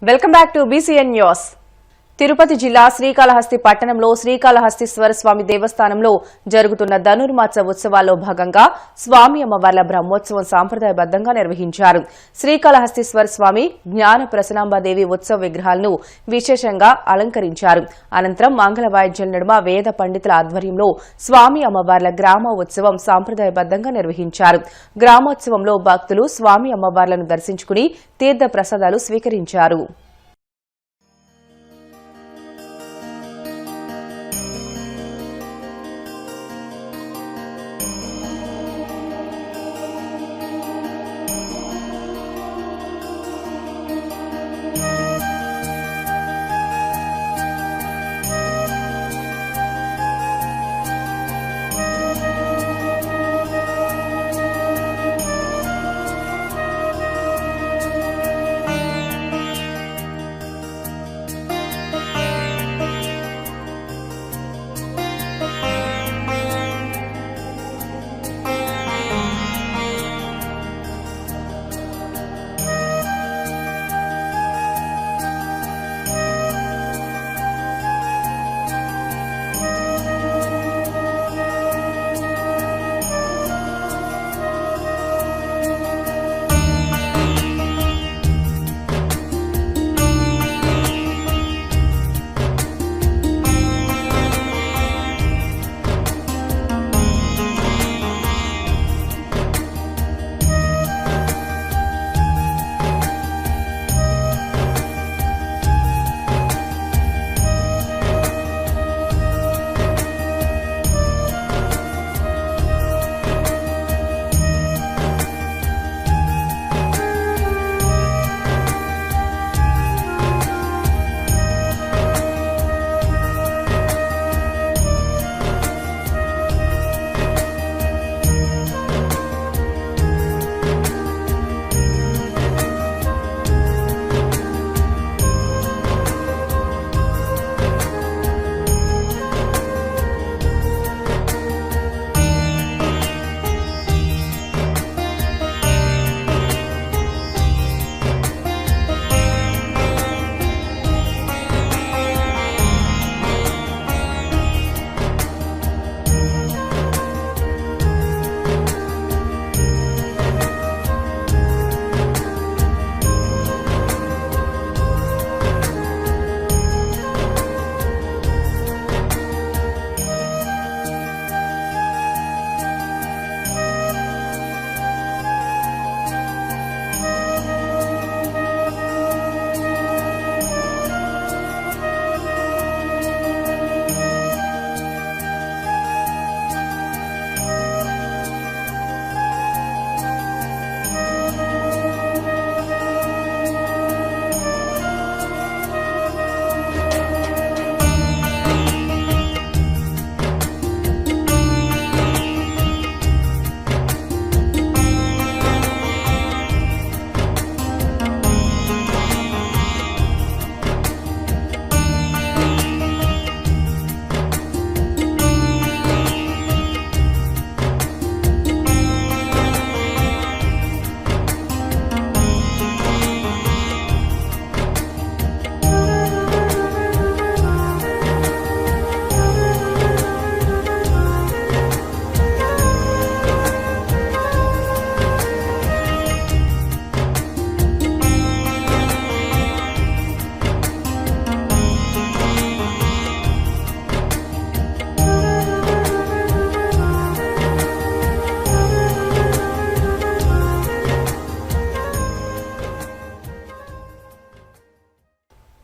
Welcome back to BCN news. Tirupati జిల్లా శ్రీకాళహస్తి పట్టణంలో శ్రీకాళహస్తీశ్వర స్వామి దేవస్థానంలో జరుగుతున్న ధనుర్మాస ఉత్సవాల్లో భాగంగా స్వామి అమ్మవార్ల బ్రహ్మోత్సవం సాంప్రదాయబద్దంగా నిర్వహించారు. శ్రీకాళహస్తీశ్వర స్వామి జ్ఞాన ప్రసనాంబాదేవి ఉత్సవ విగ్రహాలను విశేషంగా అలంకరించారు. అనంతరం మంగళ వాయిద్యాల నడుమ వేద పండితుల ఆధ్వర్యంలో స్వామి అమ్మవార్ల గ్రామ ఉత్సవం సాంప్రదాయబద్దంగా నిర్వహించారు. గ్రామోత్సవంలో భక్తులు స్వామి అమ్మవార్లను దర్శించుకుని తీర్థ ప్రసాదాలు స్వీకరించారు.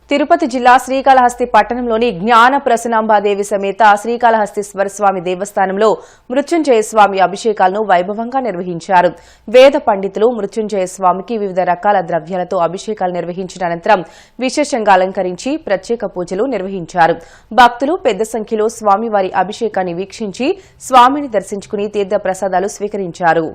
తిరుపతి జిల్లా శ్రీకాళహస్తి పట్టణంలోని జ్ఞాన ప్రసనాంబాదేవి సమేత శ్రీకాళహస్తీశ్వర స్వామి దేవస్థానంలో మృత్యుంజయ స్వామి అభిషేకాలను వైభవంగా నిర్వహించారు. వేద పండితులు మృత్యుంజయ స్వామికి వివిధ రకాల ద్రవ్యాలతో అభిషేకాలు నిర్వహించిన అనంతరం విశేషంగా అలంకరించి ప్రత్యేక పూజలు నిర్వహించారు. భక్తులు పెద్ద సంఖ్యలో స్వామివారి అభిషేకాన్ని వీక్షించి స్వామిని దర్శించుకుని తీర్థ ప్రసాదాలు స్వీకరించారు.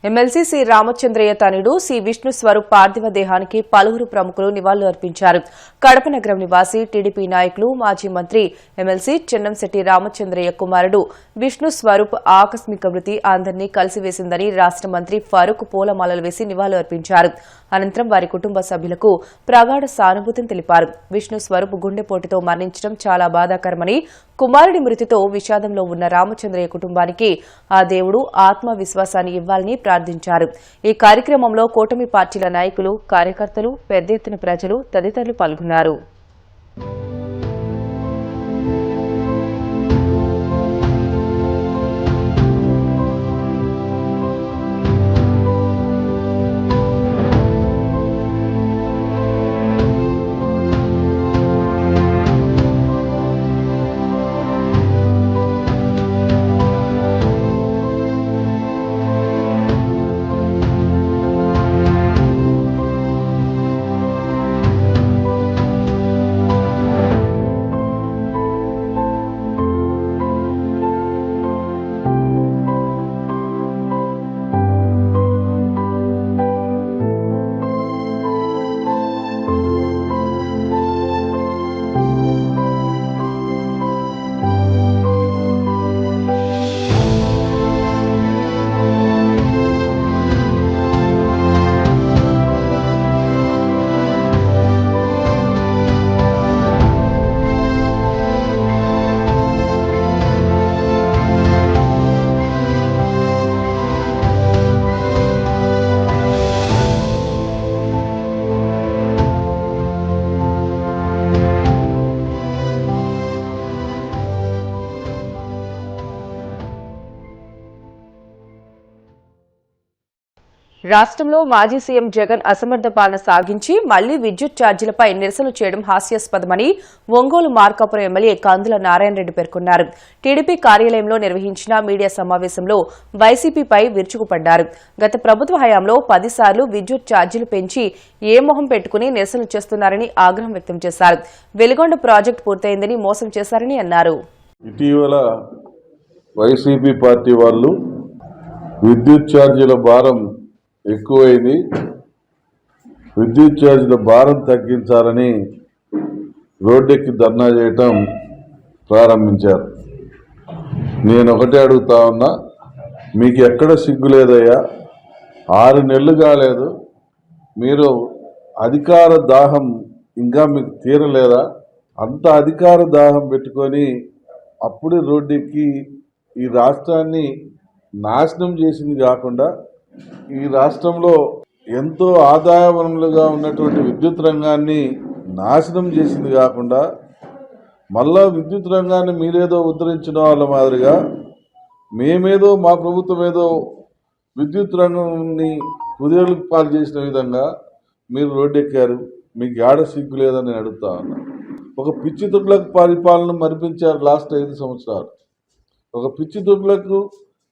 ఎమ్మెల్సీ సి రామచంద్రయ్య తనయుడు సి విష్ణు స్వరూప్ పార్థివ దేహానికి పలువురు ప్రముఖులు నివాళులు అర్పించారు. కడప నగరం నివాసి టీడీపీ నాయకులు మాజీ మంత్రి ఎమ్మెల్సీ చెన్నంశెట్టి రామచంద్రయ్య కుమారుడు విష్ణు స్వరూప్ ఆకస్మిక మృతి అందరినీ కలిసివేసిందని రాష్ట మంత్రి ఫరూక్ పూలమాలలు వేసి నివాళులు అర్పించారు. అనంతరం వారి కుటుంబ సభ్యులకు ప్రగాఢ సానుభూతిని తెలిపారు. విష్ణు స్వరూప్ గుండెపోటుతో మరణించడం చాలా బాధాకరమని, కుమారుడి మృతితో విషాదంలో ఉన్న రామచంద్రయ్య కుటుంబానికి ఆ దేవుడు ఆత్మవిశ్వాసాన్ని ఇవ్వాలని ప్రార్థించారు. ఈ కార్యక్రమంలో కూటమి పార్టీల నాయకులు, కార్యకర్తలు, పెద్ద ఎత్తున ప్రజలు తదితరులు పాల్గొన్నారు. రాష్ట్రంలో మాజీ సీఎం జగన్ అసమర్థ పాలన సాగించి మళ్లీ విద్యుత్ ఛార్జీలపై నిరసనలు చేయడం హాస్యాస్పదమని ఒంగోలు మార్కాపురం ఎమ్మెల్యే కందుల నారాయణ రెడ్డి పేర్కొన్నారు. టీడీపీ కార్యాలయంలో నిర్వహించిన మీడియా సమావేశంలో వైసీపీపై విరుచుకుపడ్డారు. గత ప్రభుత్వ హయాంలో 10 సార్లు విద్యుత్ ఛార్జీలు పెంచి ఏ మొహం పెట్టుకుని నిరసనలు చేస్తున్నారని ఆగ్రహం వ్యక్తం చేశారు. వెలిగొండ ప్రాజెక్టు పూర్తయిందని మోసం చేశారని అన్నారు. ఇటీవల వైసీపీ పార్టీ వాళ్ళు విద్యుత్ ఛార్జీల భారం ఎక్కువైంది, విద్యుత్ ఛార్జీల భారం తగ్గించాలని రోడ్డెక్కి ధర్నా చేయటం ప్రారంభించారు. నేను ఒకటే అడుగుతా ఉన్నా, మీకు ఎక్కడ సిగ్గు లేదయ్యా? 6 నెలలు కాలేదు, మీరు అధికార దాహం ఇంకా మీకు తీరలేదా? అంత అధికార దాహం పెట్టుకొని అప్పుడే రోడ్డెక్కి ఈ రాష్ట్రాన్ని నాశనం చేసింది కాకుండా, ఈ రాష్ట్రంలో ఎంతో ఆదాయ వనరులుగా ఉన్నటువంటి విద్యుత్ రంగాన్ని నాశనం చేసింది కాకుండా, మళ్ళా విద్యుత్ రంగాన్ని మీరేదో ఉద్ధరించిన వాళ్ళ మాదిరిగా మేమేదో మా ప్రభుత్వం ఏదో విద్యుత్ రంగాన్ని కుదేలుకు పాలు చేసిన విధంగా మీరు రోడ్డెక్కారు. మీకు ఏడ సిగ్గు లేదని నేను అడుగుతా ఉన్నా. ఒక పిచ్చి తుగ్లక్ పరిపాలన మరిపించారు లాస్ట్ 5 సంవత్సరాలు. ఒక పిచ్చి తుగ్లకు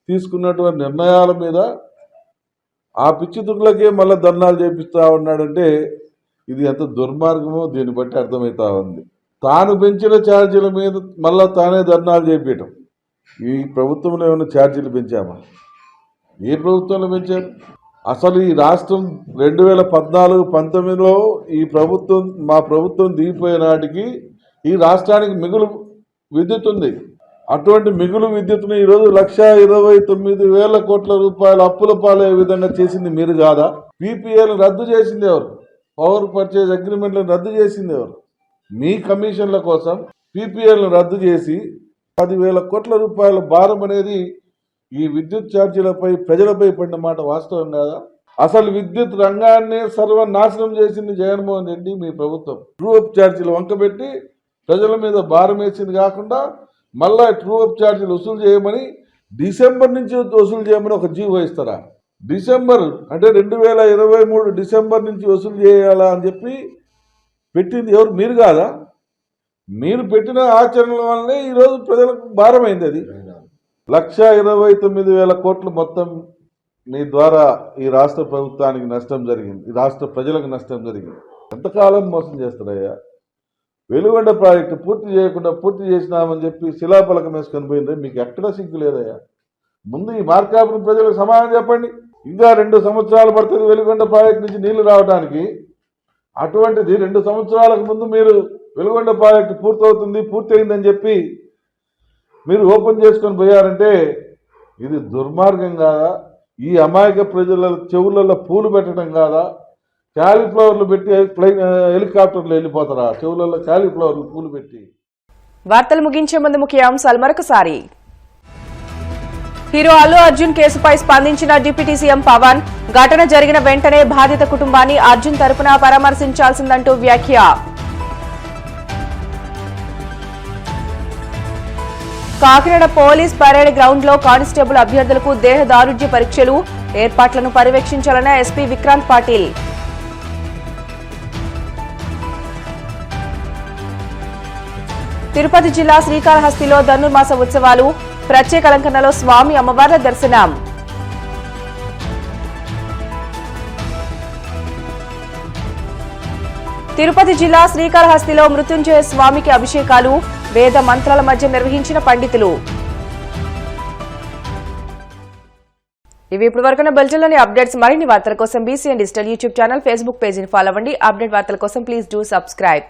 తీసుకున్నటువంటి నిర్ణయాల మీద ఆ పిచ్చి తుగ్లకే మళ్ళీ ధర్నాలు చేపిస్తూ ఉన్నాడంటే ఇది ఎంత దుర్మార్గమో దీన్ని బట్టి అర్థమవుతా ఉంది. తాను పెంచిన ఛార్జీల మీద మళ్ళీ తానే ధర్నాలు చేపించడం. ఈ ప్రభుత్వంలో ఏమైనా ఛార్జీలు పెంచామా? ఏ ప్రభుత్వంలో పెంచారు? అసలు ఈ రాష్ట్రం 2014-19లో ఈ ప్రభుత్వం, మా ప్రభుత్వం దిగిపోయే నాటికి ఈ రాష్ట్రానికి మిగులు విద్యుత్ ఉంది. అటువంటి మిగులు విద్యుత్తును ఈరోజు 1,29,000 కోట్ల రూపాయల అప్పుల పాలే విధంగా చేసింది మీరు కాదా? పీపీఏలను రద్దు చేసింది ఎవరు? పవర్ పర్చేజ్ అగ్రిమెంట్లను రద్దు చేసింది ఎవరు? మీ కమిషన్ల కోసం పీపీఏలను రద్దు చేసి 10,000 కోట్ల రూపాయల భారం అనేది ఈ విద్యుత్ ఛార్జీలపై ప్రజలపై పడిన మాట వాస్తవం కాదా? అసలు విద్యుత్ రంగాన్ని సర్వనాశనం చేసింది జగన్మోహన్ రెడ్డి మీ ప్రభుత్వం. ట్రూ అప్ ఛార్జీలు వంకబెట్టి ప్రజల మీద భారం వేసింది కాకుండా మళ్ళా ట్రూ అప్ ఛార్జీలు వసూలు చేయమని డిసెంబర్ నుంచి వసూలు చేయమని ఒక జీవో ఇస్తారా? డిసెంబర్ అంటే 2023 డిసెంబర్ నుంచి వసూలు చేయాలా అని చెప్పి పెట్టింది ఎవరు? మీరు కాదా? మీరు పెట్టిన ఆచరణల వల్లనే ఈరోజు ప్రజలకు భారమైంది. అది 1,29,000 కోట్లు మొత్తం మీ ద్వారా ఈ రాష్ట్ర ప్రభుత్వానికి నష్టం జరిగింది, ఈ రాష్ట్ర ప్రజలకు నష్టం జరిగింది. ఎంతకాలం మోసం చేస్తారయ్యా? వెలుగొండ ప్రాజెక్టు పూర్తి చేయకుండా పూర్తి చేసినామని చెప్పి శిలాఫలకం వేసుకొని పోయింది. మీకు ఎక్కడ సిగ్గు లేదయ్యా? ముందు ఈ మార్కాపురం ప్రజలకు సమాధానం చెప్పండి. ఇంకా 2 సంవత్సరాలు పడుతుంది వెలుగొండ ప్రాజెక్టు నుంచి నీళ్లు రావడానికి. అటువంటిది 2 సంవత్సరాలకు ముందు మీరు వెలుగొండ ప్రాజెక్టు పూర్తయిందని చెప్పి మీరు ఓపెన్ చేసుకొని పోయారంటే ఇది దుర్మార్గం కాదా? ఈ అమాయక ప్రజల చెవులలో పూలు పెట్టడం కాదా? క్యాలీఫ్లవర్లు పెట్టి హెలికాప్టర్లు వెళ్ళిపోతారా? చెవులలో క్యాలీఫ్లవర్లు పూలు పెట్టి. వార్తలు ముగించే ముందు ముఖ్యాంశాలు మరొకసారి. హీరో అల్లు అర్జున్ కేసుపై స్పందించిన డిప్యూటీ సీఎం పవన్. ఘటన జరిగిన వెంటనే బాధిత కుటుంబాన్ని అర్జున్ తరపున పరామర్శించాల్సిందంటూ వ్యాఖ్య. కాకినాడ పోలీస్ పరేడ్ గ్రౌండ్ లో కానిస్టేబుల్ అభ్యర్థులకు దేహదారుఢ్య పరీక్షలు. ఏర్పాట్లను పర్యవేక్షించాలన్న ఎస్పీ విక్రాంత్ పాటిల్. తిరుపతి జిల్లా శ్రీకాళహస్తిలో ధనుర్మాస ఉత్సవాలు. ప్రత్యేక అలంకరణలో స్వామి అమ్మవార్ల దర్శనం. తిరుపతి జిల్లా శ్రీకాళహస్తిలో మృత్యుంజయ స్వామికి అభిషేకాలు. వేద మంత్రాల మధ్య నిర్వహించిన పండితులు. ఇవి ఇప్పుడు వరకున్న బులెటిన్లోని అప్డేట్స్. మరిన్ని వార్తల కోసం BCN digital YouTube channel, Facebook పేజీని ఫాలో అవ్వండి. అప్డేట్ వార్తల కోసం ప్లీజ్ డూ సబ్స్క్రైబ్.